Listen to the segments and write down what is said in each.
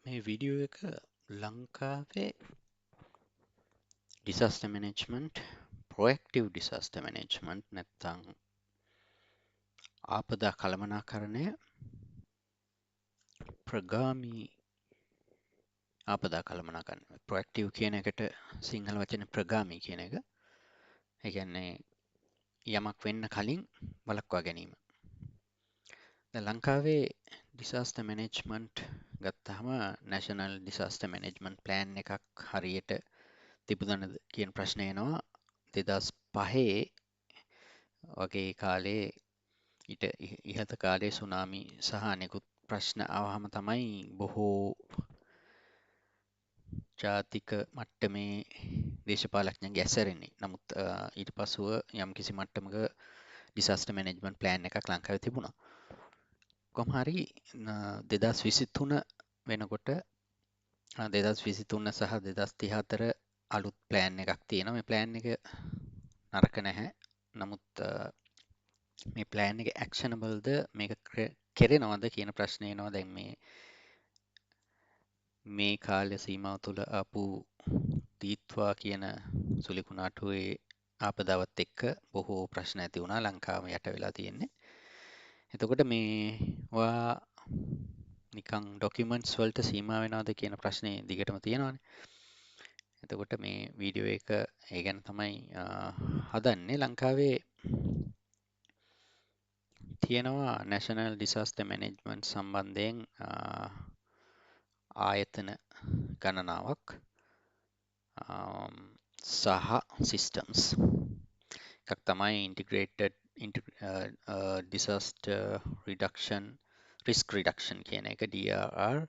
මේ වීඩියෝ එක ලංකාවේ disaster management, proactive disaster management නැත්නම් ආපදා කළමනාකරණය ප්‍රගාමී ආපදා කළමනාකරණය. proactive කියන එකට සිංහල වචනේ ප්‍රගාමී කියන එක. ඒ කියන්නේ යමක් වෙන්න කලින් වළක්වා ගැනීම. දැන් ලංකාවේ disaster management ගත්තාම national disaster management plan එකක් හරියට තිබුණාද කියන ප්‍රශ්නය එනවා 2005 වගේ කාලේ ඊට ඉහත කාලේ සුනාමි සහ අනෙකුත් ප්‍රශ්න ආවහම තමයි බොහෝ ජාතික මට්ටමේ දේශපාලඥයන්ගේ ඇසරෙන්නේ. නමුත් ඊට පසුව යම්කිසි මට්ටමක disaster management plan එකක් ලංකාවේ තිබුණා. කොහොම හරි 2023 වෙනකොට 2023 සහ 2034 අලුත් ප්ලෑන් එකක් තියෙනවා. මේ ප්ලෑන් එක නරක නැහැ. නමුත් මේ ප්ලෑන් එක ඇක්ෂනබල්ද මේක කෙරෙනවද කියන ප්‍රශ්නය එනවා. දැන් මේ කාල සීමාව තුළ ආපු දීත්වා කියන සුලිකුණාටුවේ ආපදාවත් එක්ක බොහෝ ප්‍රශ්න ඇති වුණා. ලංකාව යට වෙලා තියෙන්නේ. එතකොට මේවා නිකන් ඩොකියුමන්ට්ස් වලට සීමා වෙනවද කියන ප්‍රශ්නේ දිගටම තියෙනවානේ. එතකොට මේ වීඩියෝ එක ඒ ගැන තමයි හදන්නේ. ලංකාවේ තියෙනවා National Disaster Management සම්බන්ධයෙන් ආයතන ගණනාවක් සහ systems එකක් තමයි Integrated Disaster Reduction Risk Reduction කියන එක DRR.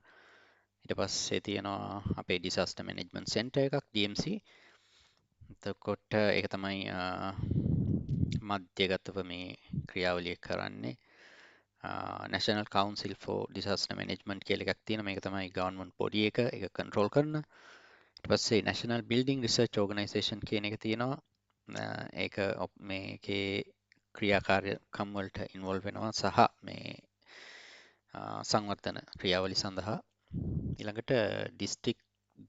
ඊට පස්සේ තියෙනවා අපේ Disaster Management Center එකක් DMC. එතකොට ඒක තමයි මධ්‍යගතව මේ ක්‍රියාවලිය කරන්නේ. National Council for Disaster Management කියලා එකක් තියෙනවා. මේක තමයි government body එක. ඒක control කරන. ඊට පස්සේ National Building Research Organization කියන එක තියෙනවා. ඒක මේකේ ක්‍රියාකාරකම් වලට ඉන්වෝල්ව් වෙනවා සහ මේ සංවර්ධන ක්‍රියාවලි සඳහා. ඊළඟට District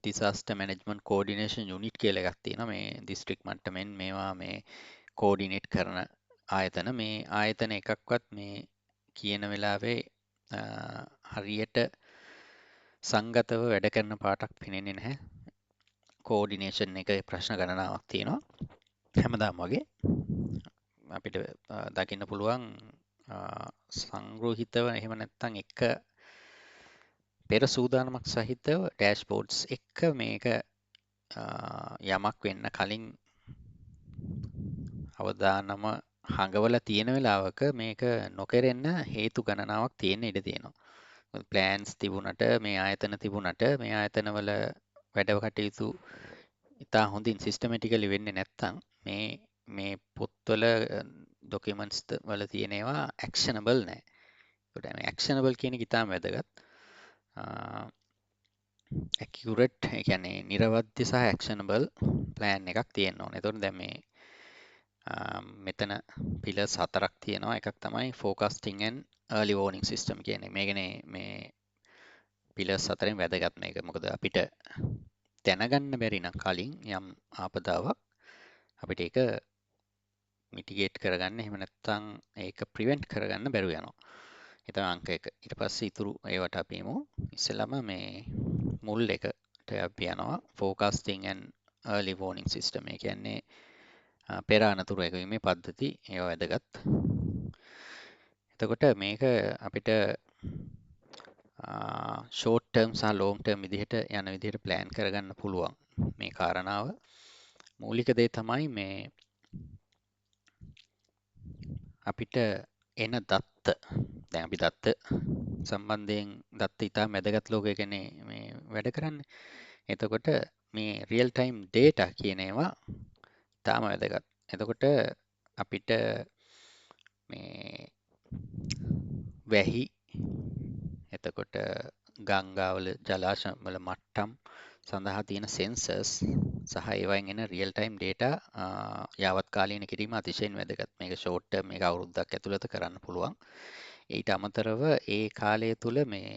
Disaster Management Coordination Unit කියලා එකක් තියෙනවා. මේ district මට්ටමින් මේවා මේ coordinate කරන ආයතන. මේ ආයතන එකක්වත් මේ කියන වෙලාවේ හරියට සංගතව වැඩ කරන පාටක් පෙනෙන්නේ නැහැ. කෝඩිනේෂන් එක ප්‍රශ්න ගණනාවක් තියෙනවා. හැමදාම වගේ අපිට දකින්න පුළුවන් සංග්‍රහිතව එහෙම නැත්නම් එක පෙර සූදානමක් සහිතව ඩෑෂ්බෝඩ්ස් එක මේක යමක් වෙන්න කලින් අවදානම හඟවලා තියෙන වෙලාවක මේක නොකරෙන්න හේතු ගණනාවක් තියෙන්න ඉඩ තියෙනවා. ප්ලෑන්ස් තිබුණට මේ ආයතන තිබුණට මේ ආයතනවල වැඩ කටයුතු ඉතා හොඳින් සිස්ටමැටිකලි වෙන්නේ නැත්නම් මේ පොත්වල ඩොකියුමන්ට්ස් වල තියෙන ඒවා ඇක්ෂනබල් නැහැ. ඒකට මේ ඇක්ෂනබල් කියන එක ඉතාම වැදගත්. ඇකියුරේට් ඒ කියන්නේ නිර්වද්‍ය සහ ඇක්ෂනබල් ප්ලෑන් එකක් තියෙන්න ඕනේ. එතකොට දැන් මේ මෙතන පිලර්ස් හතරක් තියෙනවා. එකක් තමයි forecasting and early warning system කියන්නේ. මේකනේ මේ පිලර්ස් හතරෙන් වැදගත් මේක. මොකද අපිට දැනගන්න බැරි නම් කලින් යම් ආපදාවක් අපිට ඒක මිටිගේට් කරගන්න එහෙම නැත්නම් ඒක ප්‍රිවෙන්ට් කරගන්න බැරුව යනවා. ඒ තමයි අංක 1. ඊට පස්සේ ඉතුරු ඒවට අපි එමු. ඉස්සෙල්ලාම මේ මුල් එකට අපි යනවා forecasting and early warning system. ඒ කියන්නේ පෙර අනතුරු එළවීමේ පද්ධති ඒවා වැදගත්. එතකොට මේක අපිට ෂෝට් ටර්ම් සහ ලොන්ග් ටර්ම් විදිහට යන විදිහට ප්ලෑන් කරගන්න පුළුවන් මේ කාරණාව. මූලික දේ තමයි මේ අපිට එන දත්ත. දැන් අපි දත්ත සම්බන්ධයෙන් දත්ත ඉතා වැදගත් ලෝකයකනේ මේ වැඩ කරන්නේ. එතකොට මේ රියල් ටයිම් ඩේටා කියන ඒවා ඉතාම වැදගත්. එතකොට අපිට මේ වැහි එතකොට ගංගාවල ජලාශවල මට්ටම් සඳහා තියෙන සෙන්සර්ස් සහ ඒවයින් එන රියල් ටයිම් ඩේටා යාවත්කාලීන කිරීම අතිශයින් වැදගත්. මේක ෂෝට් ටර්ම් මේක අවුරුද්දක් ඇතුළත කරන්න පුළුවන්. ඊට අමතරව ඒ කාලය තුල මේ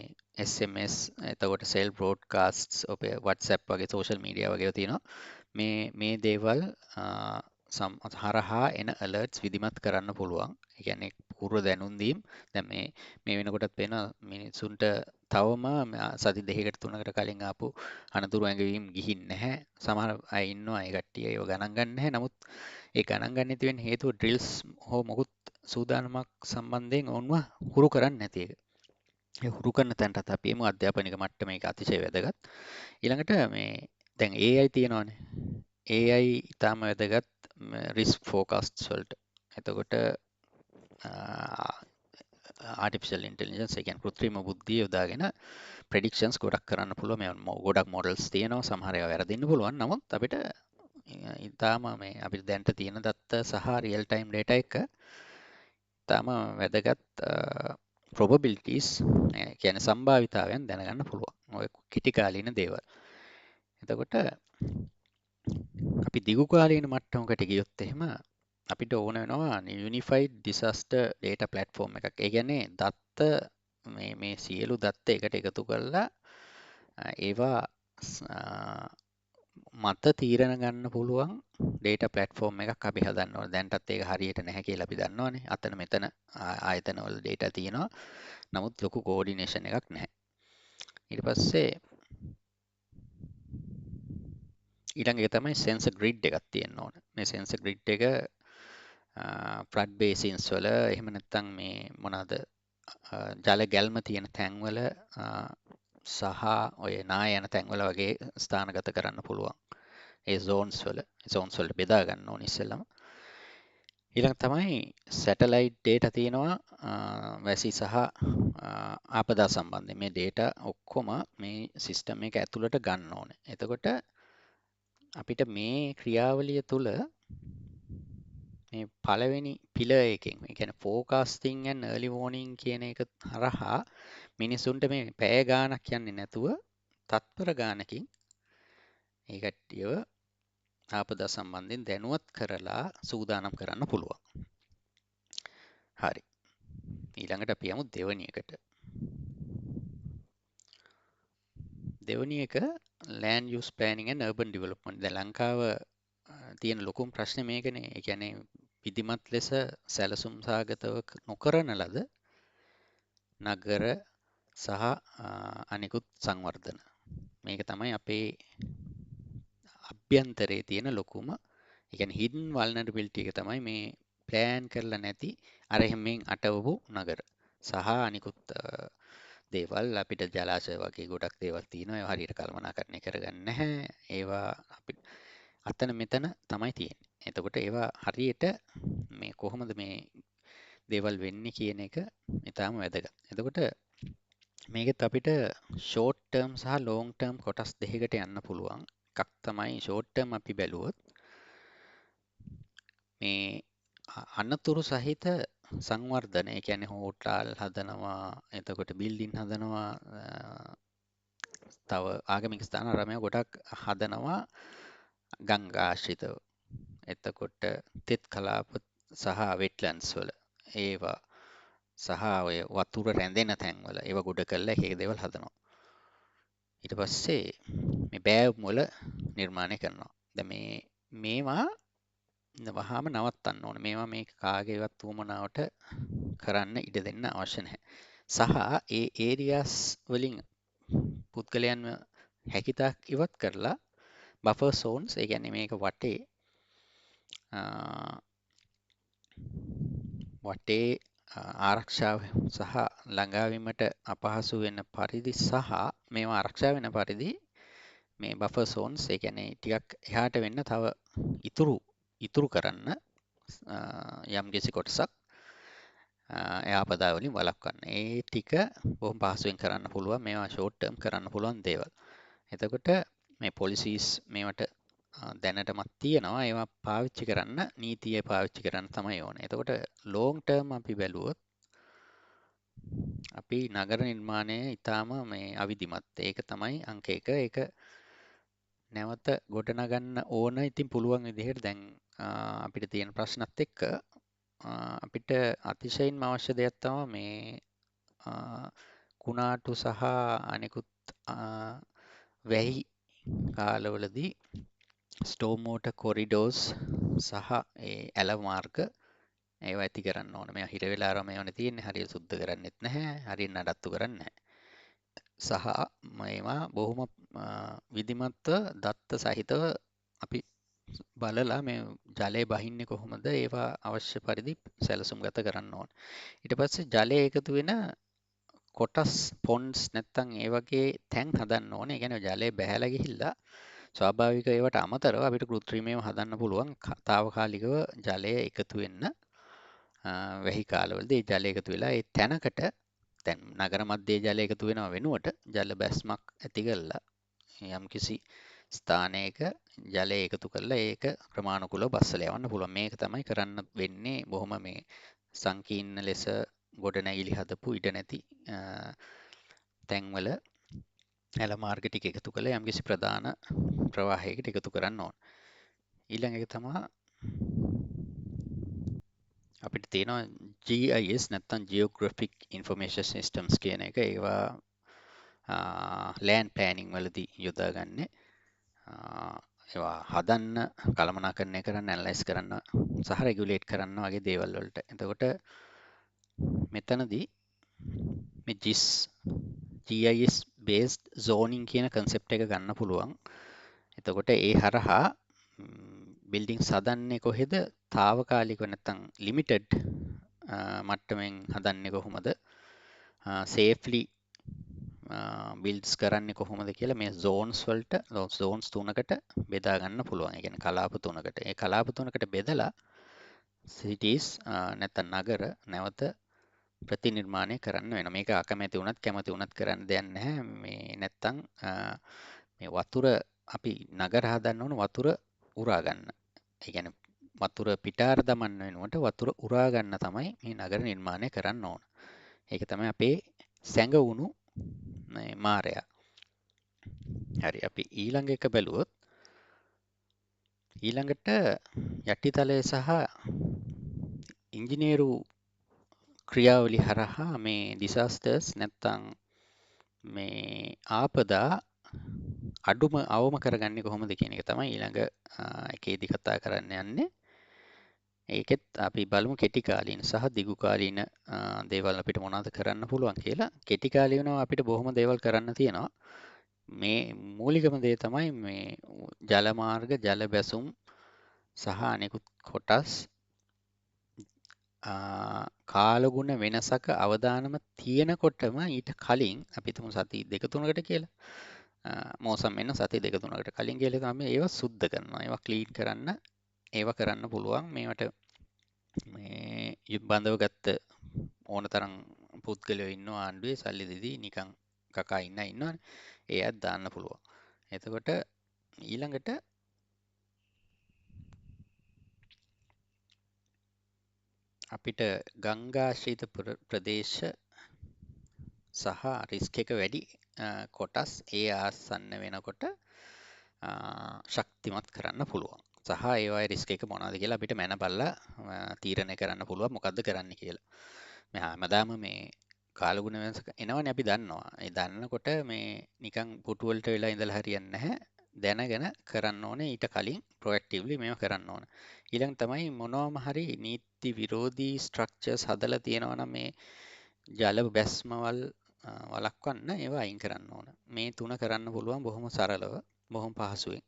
SMS එතකොට සෙල් බ්‍රෝඩ්කාස්ට්ස් ඔබේ WhatsApp වගේ සෝෂල් මීඩියා වගේ තියෙනවා. මේ දේවල් හරහා එන අලර්ට්ස් විධිමත් කරන්න පුළුවන්. ඒ කියන්නේ පූර්ව දැනුම් දීම්. දැන් මේ වෙනකොටත් පේන මිනිසුන්ට තවම සති දෙකකට තුනකට කලින් ආපු අනතුරු ඇඟවීම් ගිහින් නැහැ. සමහර අය ඉන්නවා ඒ කට්ටිය ඒව ගණන් ගන්න නැහැ. නමුත් ඒ ගණන් ගන්න නැති වෙන්න හේතුව ඩ්‍රිල්ස් හෝ මොකුත් සූදානමක් සම්බන්ධයෙන් ඔවුන්ව හුරු කරන්නේ නැති එක. ඒ හුරු කරන තැනටත් අපි එමු අධ්‍යාපනික මට්ටමේ ඒක අතිශය වැදගත්. ඊළඟට මේ දැන් AI තියෙනවානේ. AI ඉතාම වැදගත් රිස්ක් ෆෝකාස්ට්ස් වලට. එතකොට ආටිෆිෂල් ඉන්ටෙලිජන්ස් ඒ කියන්නේ කෘත්‍රිම බුද්ධිය යොදාගෙන ප්‍රෙඩික්ෂන්ස් ගොඩක් කරන්න පුළුවන්. මේ ගොඩක් මොඩල්ස් තියෙනවා. සමහර ඒවා වැරදින්න පුළුවන්. නමුත් අපිට ඉතාම මේ අපිට දැනට තියෙන දත්ත සහ රියල් ටයිම් ඩේටා එක ඉතාම වැදගත් probabilities කියන්නේ සම්භාවිතාවයන් දැනගන්න පුළුවන්. ඔය කෙටි කාලීන දේවල්. එතකොට අපි දිගු කාලීන මට්ටමකට ගියොත් එහෙම අපිට ඕන වෙනවා යුනිෆයිඩ් ඩිසාස්ටර් ඩේටා ප්ලැට්ෆෝම් එකක්. ඒ කියන්නේ දත්ත මේ සියලු දත්ත එකට එකතු කරලා ඒවා මත තීරණ ගන්න පුළුවන් ඩේටා ප්ලැට්ෆෝම් එකක් අපි හදන්න ඕනේ. දැන්ටත් ඒක හරියට නැහැ කියලා අපි දන්නවනේ. අතන මෙතන ආයතනවල ඩේටා තියෙනවා. නමුත් ලොකු කෝඩිනේෂන් එකක් නැහැ. ඊට පස්සේ ඊළඟ එක තමයි සෙන්සර් ග්‍රිඩ් එකක් තියෙන්න ඕන. මේ සෙන්සර් ග්‍රිඩ් එක ෆ්ලඩ් බේසින්ස් වල එහෙම නැත්නම් මේ මොනවාද ජල ගැල්ම තියෙන තැන්වල සහ ඔය නාය යන තැන්වල වගේ ස්ථානගත කරන්න පුළුවන්. ඒ zones වලට බෙදා ගන්න ඕනේ ඉස්සෙල්ලම. ඊළඟ තමයි සැටලයිට් ඩේටා තියෙනවා වැසි සහ ආපදා සම්බන්ධයෙන්. මේ ඩේටා ඔක්කොම මේ සිස්ටම් එක ඇතුළට ගන්න ඕනේ. එතකොට අපිට මේ ක්‍රියාවලිය තුළ මේ පළවෙනි පිලර් එකෙන් ඒ කියන්නේ forecasting and early warning කියන එක හරහා මිනිසුන්ට මේ පැය ගාණක් යන්නේ නැතුව තත්පර ගාණකින් ඒ කට්ටියව ආපදා සම්බන්ධයෙන් දැනුවත් කරලා සූදානම් කරන්න පුළුවන්. හරි. ඊළඟට අපි යමු දෙවැනි එකට. දෙවැනි එක land use planning and urban development. දැන් ලංකාව තියෙන ලොකුම ප්‍රශ්නේ මේකනේ. ඒ කියන්නේ විධිමත් ලෙස සැලසුම් සාගතව නොකරන ලද නගර සහ අනිකුත් සංවර්ධන. මේක තමයි අපේ අභ්‍යන්තරයේ තියෙන ලොකුම ඒ කියන්නේ hidden vulnerability එක තමයි මේ ප්ලෑන් කරලා නැති අර එහෙමෙන් අටවපු නගර සහ අනිකුත් දේවල් අපිට ජලාශය වගේ ගොඩක් දේවල් තියෙනවා ඒවා හරියට කළමනාකරණය කරගන්නේ නැහැ ඒවා අපි අතන මෙතන තමයි තියෙන්නේ. එතකොට ඒවා හරියට මේ කොහොමද මේ දේවල් වෙන්නේ කියන එක ඉතාම වැදගත්. එතකොට මේකෙත් අපිට ෂෝට් ටර්ම් සහ ලොං ටර්ම් කොටස් දෙකකට යන්න පුළුවන්. එකක් තමයි ෂෝට් ටර්ම් අපි බැලුවොත් මේ අනතුරු සහිත සංවර්ධන. ඒ කියන්නේ හෝටල් හදනවා, එතකොට බිල්ඩින් හදනවා, තව ආගමික ස්ථාන රමය ගොඩක් හදනවා ගංගාශ්‍රිතව. එතකොට තෙත් කලාප සහ වෙට්ලන්ඩ්ස් වල ඒවා සහ ඔය වතුර රැඳෙන තැන්වල ඒවා ගොඩ කරලා එක එක දේවල් හදනවා. ඊට පස්සේ මේ බෑවුම් වල නිර්මාණය කරනවා. දැන් මේවා වහාම නවත්තන්න ඕනේ. මේවා මේ කාගේවත් වුමනාවට කරන්න ඉඩ දෙන්න අවශ්‍ය නැහැ. සහ ඒ ඒරියාස් වලින් පුද්ගලයන්ව හැකිතාක් ඉවත් කරලා බෆර් zones ඒ කියන්නේ මේක වටේ ආරක්ෂාව සහ ළඟාවීමට අපහසු වෙන පරිදි සහ මේවා ආරක්ෂා වෙන පරිදි මේ බෆර් zones ඒ කියන්නේ ටිකක් එහාට වෙන්න තව ඉතුරු කරන්න යම්කිසි කොටසක් ආපදා වලින් වළක්වන්න. ඒ ටික බොහොම පහසුවෙන් කරන්න පුළුවන්. මේවා ෂෝට් ටර්ම් කරන්න පුළුවන් දේවල්. එතකොට මේ පොලිසිස් මේවට දැනටමත් තියෙනවා. ඒවා පාවිච්චි කරන්න නීතිය පාවිච්චි කරන්න තමයි ඕනේ. එතකොට ලොං ටර්ම් අපි බැලුවොත් අපි නගර නිර්මාණය ඊටාම මේ අවිධිමත්. ඒක තමයි අංක 1. ඒක නැවත ගොඩනගන්න ඕන. ඉතින් පුළුවන් විදිහට දැන් අපිට තියෙන ප්‍රශ්නත් එක්ක අපිට අතිශයින්ම අවශ්‍ය දෙයක් තමයි මේ කුණාටු සහ අනෙකුත් වැහි කාලවලදී ස්ටෝම් වෝටර් කොරිඩෝස් සහ ඒ ඇල මාර්ග ඒවා ඇති කරන්න ඕන. මේවා හිර වෙලා අර මේවනේ තියෙන්නේ. හරියට සුද්ධ කරන්නෙත් නැහැ. හරියට නඩත්තු කරන්නේ නැහැ. සහ මේවා බොහොම විධිමත්ව දත්ත සහිතව අපි බලලා මේ ජලය බහින්නේ කොහොමද ඒවා අවශ්‍ය පරිදි සැලසුම් ගත කරන්න ඕන. ඊට පස්සේ ජලය එකතු වෙන කොටස් පොන්ඩ්ස් නැත්තම් ඒ වගේ තැන් හදන්න ඕනේ. ඒ කියන්නේ ජලය බැහැලා ගිහිල්ලා ස්වාභාවික ඒවට අමතරව අපිට කෘත්‍රිමව හදන්න පුළුවන් తాවකාලිකව ජලය එකතු වෙන්න වැහි කාලවලදී ඒ ජලය එකතු වෙලා ඒ තැනකට දැන් නගර මැදේ ජලය එකතු වෙනව වෙනුවට ජල බැස්මක් ඇති කරලා යම්කිසි ස්ථානයක ජලය එකතු කරලා ඒක ක්‍රමානුකූලව බස්සලා යවන්න පුළුවන්. මේක තමයි කරන්න වෙන්නේ බොහොම මේ සංකීර්ණ ලෙස ගොඩනැගිලි හදපු ඉඩ නැති තැන්වල ඇල මාර්ග ටික එකතු කරලා යම්කිසි ප්‍රධාන ප්‍රවාහයකට එකතු කරන්න ඕන. ඊළඟ එක තමයි අපිට තියෙනවා GIS නැත්නම් Geographic Information Systems කියන එක. ඒවා land planning වලදී යොදාගන්නේ. ඒවා හදන්න, කළමනාකරණය කරන්න, ඇනලයිස් කරන්න සහ රෙගුලේට් කරන්න වගේ දේවල් වලට. එතකොට මෙතනදී මේ GIS based zoning කියන concept එක ගන්න පුළුවන්. එතකොට ඒ හරහා බිල්ඩින්ග්ස් හදන්නේ කොහෙද? తాවකාලිකව නැත්නම් ලිමිටඩ් මට්ටමින් හදන්නේ කොහොමද? සේෆ්ලි බිල්ඩ්ස් කරන්නේ කොහොමද කියලා මේ zones වලට zones තුනකට බෙදා ගන්න පුළුවන්. ඒ කියන්නේ කලාප තුනකට. ඒ කලාප තුනකට බෙදලා cities නැත්නම් නගර නැවත ප්‍රතිනිර්මාණය කරන්න වෙනවා. මේක අකමැති වුණත් කැමති වුණත් කරන්න දෙයක් නැහැ. මේ නැත්තම් මේ වතුර අපි නගර හදන්න ඕන වතුර උරා ගන්න. ඒ කියන්නේ වතුර පිටාර දමන්න වෙනුවට වතුර උරා ගන්න තමයි මේ නගර නිර්මාණය කරන්න ඕන. ඒක තමයි අපේ සැඟවුණු මේ මායя. හරි අපි ඊළඟ එක බැලුවොත් ඊළඟට යටිතලය සහ ඉංජිනේරු ක්‍රියාවලි හරහා මේ ඩිසාස්ටර්ස් නැත්තම් මේ ආපදා අඩුම අවම කරගන්නේ කොහොමද කියන එක තමයි ඊළඟ එකේදී කතා කරන්න යන්නේ. ඒකෙත් අපි බලමු කෙටි කාලීන සහ දිගු කාලීන දේවල් අපිට මොනවද කරන්න පුළුවන් කියලා. කෙටි කාලීනව අපිට බොහොම දේවල් කරන්න තියෙනවා. මේ මූලිකම දේ තමයි මේ ජල මාර්ග, ජල බැසුම් සහ අනෙකුත් කොටස් කාලගුණ වෙනසක අවදානම තියෙනකොටම ඊට කලින් අපි තුමු සති දෙක තුනකට කියලා මෝසම් වෙන සති දෙක තුනකට කලින් කියලා තමයි ඒවා සුද්ධ කරනවා. ඒවා ක්ලීන් කරන්න ඒවා කරන්න පුළුවන්. මේවට මේ බඳව ගත්ත ඕන තරම් පුද්ගලයෝ ඉන්නවා ආණ්ඩුවේ සල්ලි දෙදී නිකන් කකා ඉන්නවනේ. ඒයත් දාන්න පුළුවන්. එතකොට ඊළඟට අපිට ගංගාශ්‍රිත ප්‍රදේශ සහ රිස්ක් එක වැඩි කොටස් ඒ ආසන්න වෙනකොට ශක්තිමත් කරන්න පුළුවන්. සහ ඒවයි රිස්ක් එක මොනවද කියලා අපිට මැන බලලා තීරණය කරන්න පුළුවන් මොකද්ද කරන්න කියලා. මේ හැමදාම මේ කාලගුණ වෙනස එනවනේ අපි දන්නවා. ඒ දන්නකොට මේ නිකන් පුටු වලට වෙලා ඉඳලා හරියන්නේ නැහැ. දැනගෙන කරන්න ඕනේ ඊට කලින් ප්‍රොඇක්ටිව්ලි මේව කරන්න ඕන. ඊළඟ තමයි මොනවාම හරි නීති විරෝධී ස්ට්‍රක්චර්ස් හදලා තියෙනවා නම් මේ ජල බැස්මවල් වළක්වන්න ඒවා අයින් කරන්න ඕන. මේ තුන කරන්න පුළුවන් බොහොම සරලව, බොහොම පහසුවෙන්.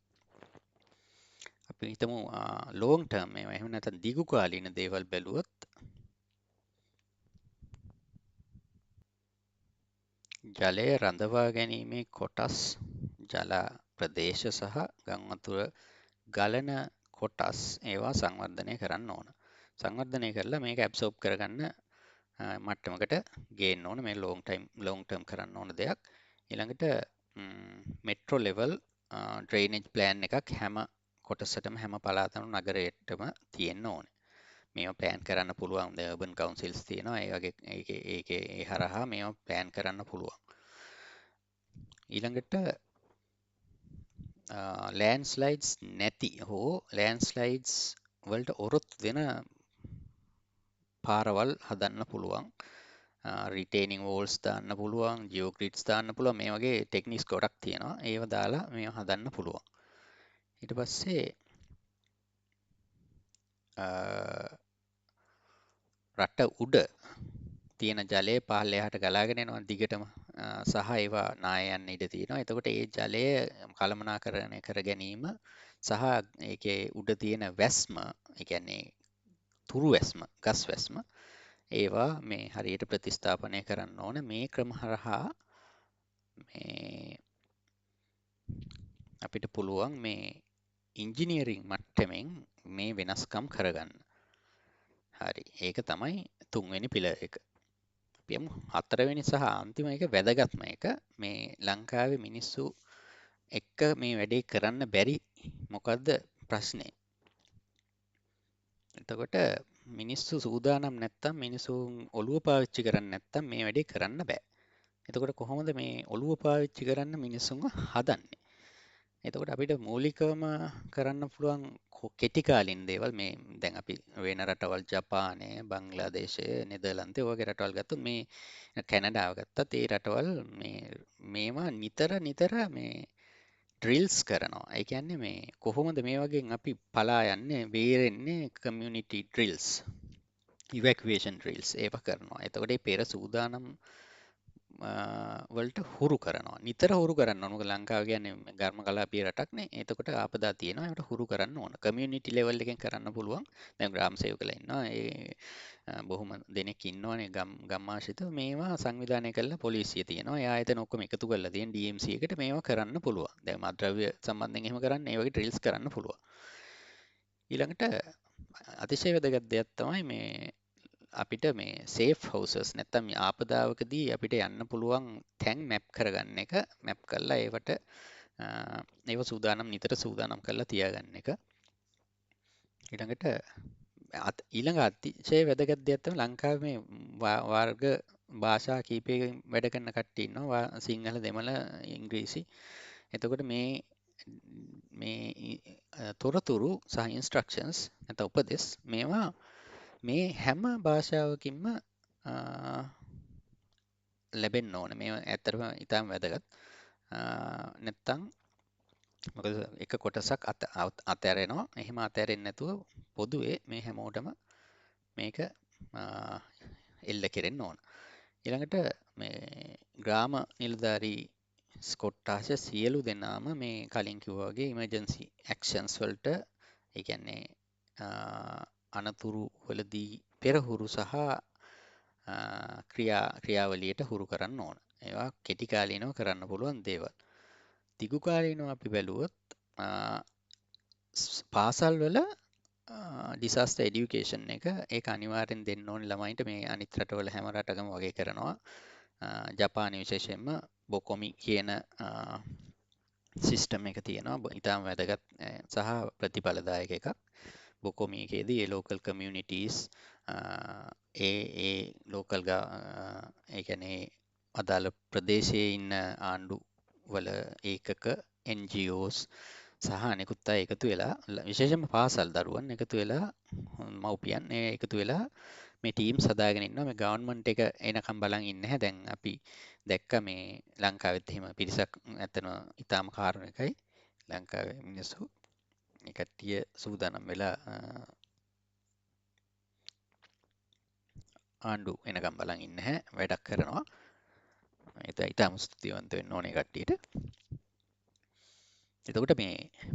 අපි හිතමු ලොං ටර්ම් මේවා එහෙම නැත්නම් දිගු කාලීන දේවල් බැලුවොත් ජලය රඳවා ගැනීමේ කොටස් ජල ප්‍රදේශ සහ ගම් වතුර ගලන කොටස් ඒවා සංවර්ධනය කරන්න ඕන. සංවර්ධනය කරලා මේක ඇබ්සෝබ් කරගන්න මට්ටමකට ගේන්න ඕන. මේ ලොං ටර්ම් කරන්න ඕන දෙයක්. ඊළඟට මෙට්‍රෝ ලෙවල් ඩ්‍රේනේජ් ප්ලෑන් එකක් හැම කොටසටම හැම පළාතම නගරයටම තියෙන්න ඕනේ. මේවා ප්ලෑන් කරන්න පුළුවන්. දැන් urban councils තියෙනවා. ඒ වගේ ඒකේ ඒ හරහා මේවා ප්ලෑන් කරන්න පුළුවන්. ඊළඟට ලෑන්ඩ්ස්ලයිඩ්ස් නැති හෝ ලෑන්ඩ්ස්ලයිඩ්ස් වලට ඔරොත්තු දෙන පාරවල් හදන්න පුළුවන්. රිටේනින් වෝල්ස් දාන්න පුළුවන්, ජියෝ ග්‍රිඩ්ස් දාන්න පුළුවන්. මේ වගේ ටෙක්නික්ස් ගොඩක් තියෙනවා. ඒව දාලා මේව හදන්න පුළුවන්. ඊට පස්සේ රට උඩ තියෙන ජලය පහළ එහාට ගලාගෙන යනවා දිගටම සහ ඒවා නාය යන්න ඉඩ තියෙනවා. එතකොට ඒ ජලය කළමනාකරණය කර ගැනීම සහ ඒකේ උඩ තියෙන වැස්ම, ඒ කියන්නේ තුරු වැස්ම, ගස් වැස්ම, ඒවා මේ හරියට ප්‍රතිස්ථාපනය කරන්න ඕන. මේ ක්‍රම හරහා මේ අපිට පුළුවන් මේ ඉංජිනීරින් මට්ටමින් මේ වෙනස්කම් කරගන්න. හරි. ඒක තමයි තුන්වෙනි පිලර් එක. අපි යමු හතරවෙනි සහ අන්තිම එක වැදගත්ම එක. මේ ලංකාවේ මිනිස්සු එක්ක මේ වැඩේ කරන්න බැරි මොකද්ද ප්‍රශ්නේ? එතකොට මිනිස්සු සූදානම් නැත්තම්, මිනිසුන් ඔළුව පාවිච්චි කරන්නේ නැත්තම් මේ වැඩේ කරන්න බෑ. එතකොට කොහොමද මේ ඔළුව පාවිච්චි කරන්න මිනිස්සුන්ව හදන්නේ? එතකොට අපිට මූලිකවම කරන්න පුළුවන් කෙටි කාලින දේවල්. මේ දැන් අපි වෙන රටවල් ජපානය, බංග්ලාදේශය, නෙදර්ලන්තය වගේ රටවල් ගත්තොත්, මේ කැනඩාව ගත්තත්, ඒ රටවල් මේවා නිතර මේ ඩ්‍රිල්ස් කරනවා. ඒ කියන්නේ මේ කොහොමද මේ වගේ අපි පලා යන්නේ, බේරෙන්නේ, කමියුනිටි ඩ්‍රිල්ස්, ඉවැකුවේෂන් ඩ්‍රිල්ස් ඒව කරනවා. එතකොට මේ පෙර සූදානම් වලට හුරු කරනවා. නිතර හුරු කරන්න ඕන. මොකද ලංකාව කියන්නේ ඝර්ම කලාපීය රටක්නේ. එතකොට ආපදා තියෙනවා. ඒකට හුරු කරන්න ඕන. කමියුනිටි ලෙවල් එකෙන් කරන්න පුළුවන්. දැන් ග්‍රාම සේවකලා ඉන්නවා. බොහොම දෙනෙක් ඉන්නවනේ ගම්මාශ්‍රිතව. මේවා සංවිධානය කරලා පොලිසිය තියෙනවා. එයා එතන ඔක්කොම එකතු කරලා තියෙන DMC එකට මේවා කරන්න පුළුවන්. දැන් මත්ද්‍රව්‍ය සම්බන්ධයෙන් එහෙම කරන්න, ඒ වගේ ඩ්‍රිල්ස් කරන්න පුළුවන්. ඊළඟට අතිශය වැදගත් දෙයක් තමයි මේ අපිට මේ සේෆ් හවුසස්, නැත්තම් ආපදාවකදී අපිට යන්න පුළුවන් තැන් මැප් කරගන්න එක. මැප් කරලා ඒවට ඒව නිතර සූදානම් කරලා තියාගන්න එක. ඊළඟ අතිශය වැදගත් දෙයක් තමයි ලංකාවේ මේ වර්ග භාෂා කීපයකින් වැඩ කරන කට්ටිය ඉන්නවා. සිංහල, දෙමළ, ඉංග්‍රීසි. එතකොට මේ තොරතුරු සහ ඉන්ස්ට්‍රක්ෂන්ස් නැත්නම් උපදෙස්, මේවා මේ හැම භාෂාවකින්ම ලැබෙන්න ඕනේ. මේ ඇත්තටම ඉතාම වැදගත්. නැත්තම් මොකද එක කොටසක් අතහැරෙනවා. එහෙම අතහැරෙන්නේ නැතුව පොදුවේ මේ හැමෝටම මේක එල්ල කෙරෙන්න ඕන. ඊළඟට මේ ග්‍රාම නිලධාරී කොට්ටාශ සියලු දෙනාම මේ කලින් කිව්වා වගේ ඉමර්ජන්සි ඇක්ෂන්ස් වලට, ඒ කියන්නේ අනතුරු වලදී පෙරහුරු සහ ක්‍රියාවලියට හුරු කරන්න ඕන. ඒවා කෙටි කාලීනව කරන්න පුළුවන් දේවල්. දිගු කාලීනව අපි බැලුවොත් පාසල් වල ඩිසාස්ටර් එඩියුකේෂන් එක, ඒක අනිවාර්යෙන් දෙන්න ඕනේ ළමයින්ට. මේ අනිත් රටවල හැම රටකම වගේ කරනවා. ජපානයේ විශේෂයෙන්ම බොකොමි කියන සිස්ටම් එක තියෙනවා. ඉතාම වැදගත් සහ ප්‍රතිඵලදායක එකක්. බොකොමි එකේදී ඒ ලෝකල් කමියුනිටීස්, ඒ ලෝකල් ඒ කියන්නේ අදාළ ප්‍රදේශයේ ඉන්න ආණ්ඩු වල ඒකක, NGOs සහ අනෙකුත් අය එකතු වෙලා, විශේෂයෙන්ම පාසල් දරුවන් එකතු වෙලා, මව්පියන් එකතු වෙලා මේ ටීම්ස් හදාගෙන ඉන්නවා. මේ ගවර්න්මන්ට් එක එනකම් බලන් ඉන්නේ නැහැ. දැන් අපි දැක්ක මේ ලංකාවෙත් එහෙම පිරිසක් ඇත්තම ඉතාම කාරුණිකයි. ලංකාවේ මිනිස්සු මේ කට්ටිය සූදානම් වෙලා ආණ්ඩු එනකම් බලන් ඉන්නේ නැහැ, වැඩක් කරනවා. ඒක ඉතාම ස්තුතිවන්ත වෙන්න ඕනේ කට්ටියට. එතකොට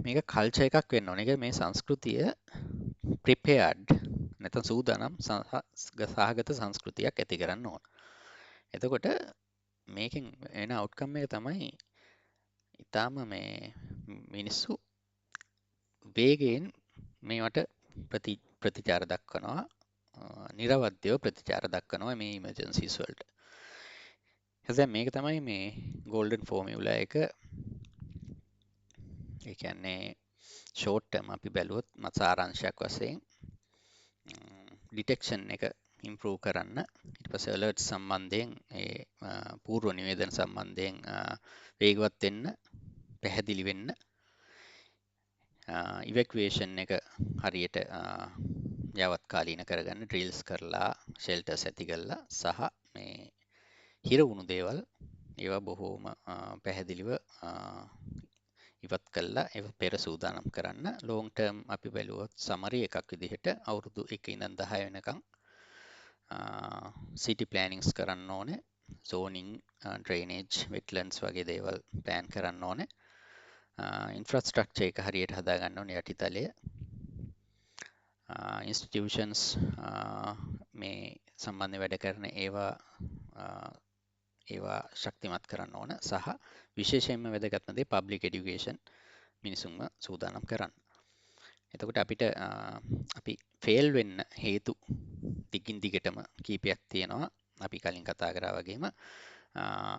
මේක කල්චර් එකක් වෙන්න ඕනේ. මේ සංස්කෘතිය prepared, නැත්නම් සූදානම් සහගත සංස්කෘතියක් ඇති කරන්න ඕන. එතකොට මේකෙන් එන අවුට්කම් එක තමයි ඊටාම මේ මිනිස්සු වේගයෙන් මේවට ප්‍රතිචාර දක්වනවා, නිරවද්‍යව ප්‍රතිචාර දක්වනවා මේ ඉමර්ජන්සිස් වලට. දැන් මේක තමයි මේ ගෝල්ඩන් ෆෝමියුලා එක. ඒ කියන්නේ ෂෝට් ටර්ම් අපි බැලුවොත් සාරාංශයක් වශයෙන් ඩිටෙක්ෂන් එක ඉම්ප්‍රූව් කරන්න, ඊට පස්සේ අලර්ට් සම්බන්ධයෙන්, ඒ පූර්ව නිවේදන සම්බන්ධයෙන් වේගවත් වෙන්න, පැහැදිලි වෙන්න, ඉවැකුවේෂන් එක හරියට යවත් කාලීන කරගන්න ඩ්‍රිල්ස් කරලා ෂෙල්ටර්ස් ඇති කරලා සහ මේ හිර වුණු දේවල් ඒවා බොහෝම පැහැදිලිව ඉවත් කළා ඒ පෙර සූදානම් කරන්න ලොන්ග් ටර්ම් අපි බැලුවොත් සමරි එකක් විදිහට අවුරුදු 1 ඉඳන් 10 වෙනකන් සිටි ප්ලෑනින්ග්ස් කරන්න ඕනේ zoning drainage wetlands වගේ දේවල් ප්ලෑන් කරන්න ඕනේ ඉන්ෆ්‍රාස්ට්‍රක්චර් එක හරියට හදාගන්න ඕනේ යටිතලය ඉන්ස්ටිටියුෂන්ස් මේ සම්බන්ධ වැඩ කරන ඒවා ශක්තිමත් කරන්න ඕන සහ විශේෂයෙන්ම වැදගත්ම දේ පබ්ලික් එඩියුකේෂන් මිනිසුන්ව සූදානම් කරන්න. එතකොට අපිට අපි ෆේල් වෙන්න හේතු දිගින් දිගටම කීපයක් තියෙනවා. අපි කලින් කතා කරා වගේම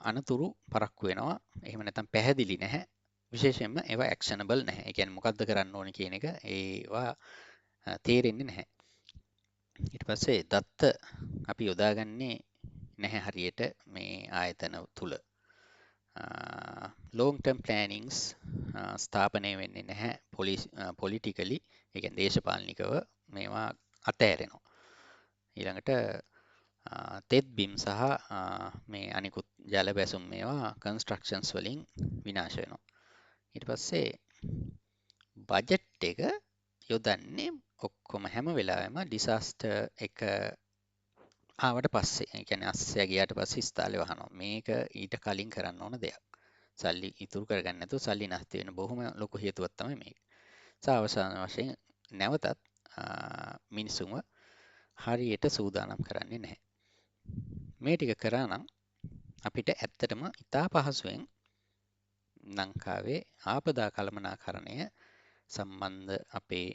අනතුරු පරක්කු වෙනවා. එහෙම නැත්නම් පැහැදිලි නැහැ. විශේෂයෙන්ම ඒවා ඇක්ෂනබල් නැහැ. ඒ කියන්නේ මොකද්ද කරන්න ඕනේ කියන එක ඒවා තේරෙන්නේ නැහැ. ඊට පස්සේ දත්ත අපි යොදාගන්නේ නැහැ හරියට මේ ආයතන තුල. long term plannings ස්ථාපනය වෙන්නේ නැහැ පොලිටිකලි ඒ කියන්නේ දේශපාලනිකව මේවා අතෑරෙනවා. ඊළඟට තෙත් බිම් සහ මේ අනිකුත් ජල බැසුම් මේවා කන්ස්ට්‍රක්ෂන්ස් වලින් විනාශ වෙනවා. ඊට පස්සේ බජට් එක යොදන්නේ ඔක්කොම හැම වෙලාවෙම ඩිසාස්ටර් එක ආවට පස්සේ ඒ කියන්නේ අස්සය ගියාට පස්සේ ස්ථාලේ වහනවා. මේක ඊට කලින් කරන්න ඕන දෙයක්. සල්ලි ඉතුරු කරගන්න නැතුව සල්ලි නැති වෙන බොහොම ලොකු හේතුවක් තමයි මේක. අවසාන වශයෙන් නැවතත් මිනිසුන්ව හරියට සූදානම් කරන්නේ නැහැ. මේ ටික කරා නම් අපිට ඇත්තටම ඉතා පහසුවෙන් ලංකාවේ ආපදා කළමනාකරණය සම්බන්ධ අපේ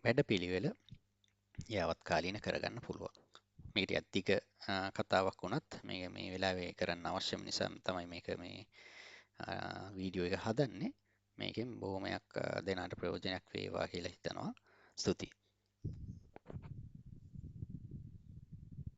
වැඩපිළිවෙල යාවත්කාලීන කරගන්න පුළුවන්. මේක ටිකක් දිග කතාවක් වුණත් මේක මේ වෙලාවේ කරන්න අවශ්‍යම නිසා තමයි මේක මේ වීඩියෝ එක හදන්නේ. මේකෙන් බොහොමයක් දෙනාට ප්‍රයෝජනයක් වේවා කියලා හිතනවා. ස්තුතියි.